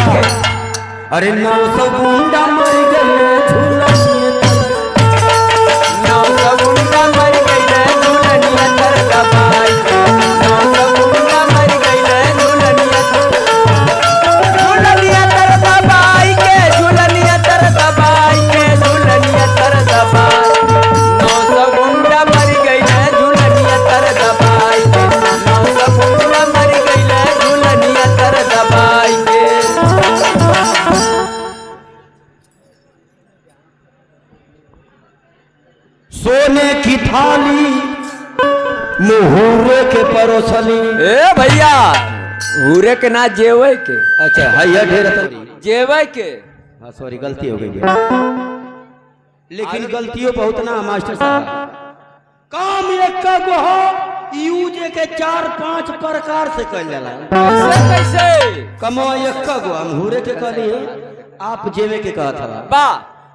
के अरे 900 गुंडा मर गए झूलनिया तर 900 गुंडा मर गए झूलनिया तर दबाई के 900 गुंडा मर गए झूलनिया तर दबाई के झूलनिया तर दबाई के झूलनिया तर दबाई 900 गुंडा मर गए झूलनिया तर दबाई के 900 गुंडा मर गए झूलनिया तर दबाई के। सोने की थाली मुहूरे के परोसली। ए भैया हुरे के ना जेवे के। अच्छा हैया ढेर जेवे के। हाँ सॉरी गलती हो गई है, लेकिन गलतियों बहुत ना मास्टर साहब। काम एक का गो हो यूज के 4-5 प्रकार से कल जाला। कैसे कैसे कमो एक का गो मुहूरे के कहली है, आप जेवे के कहत हवा। बा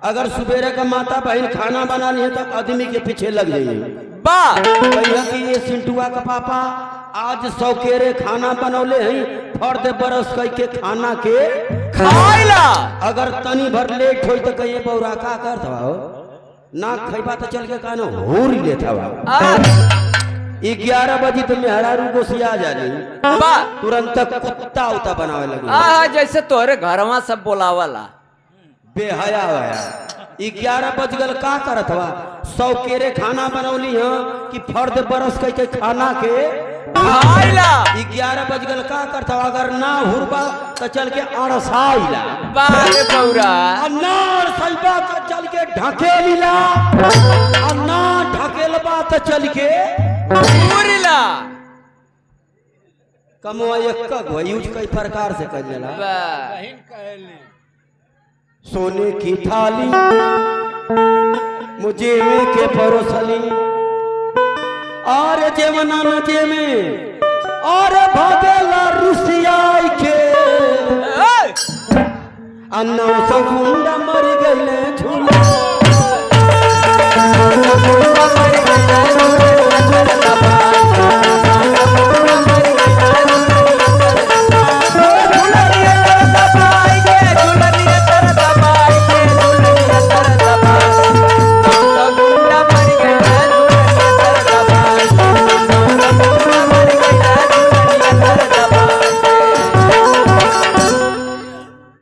अगर सुबेरे का माता बहन खाना बनानी है तो आदमी के पीछे लग जाइए। बा भैया कि ये सिंटुआ का पापा आज सौकेरे खाना बनौले हैं, फर्द बरस कई के खाना के खाइला। अगर तनी भर लेट होई तो कहिए बौरा का करत हो ना खइबा तो चल के कानो होर लेत हवा। 11 बजे तो मेहरारू गोसिया जाली, बा तुरंत कुत्ता उता बनावे लगे। जैसे तोरे घरवा सब बोलावला बेहया होया। 11 बज गल का करत हवा, सौकेरे खाना बनौली है कि फर्द बरस कई के खाना के खाइला। 11 बज गल का करत हवा, अगर ना हुरबा तो चल के अड़साइला। बारे बौरा अनार सलबा तो चल के ढकेलीला, अन्ना ढकेलबा तो चल के पूरीला। कमो एक का यूज कई प्रकार से कर लेला। सोने की थाली मुझे में के परोसली और जेवना न जेमे और भागेला रुसियाई के 900 गुंडा मर गईले झूला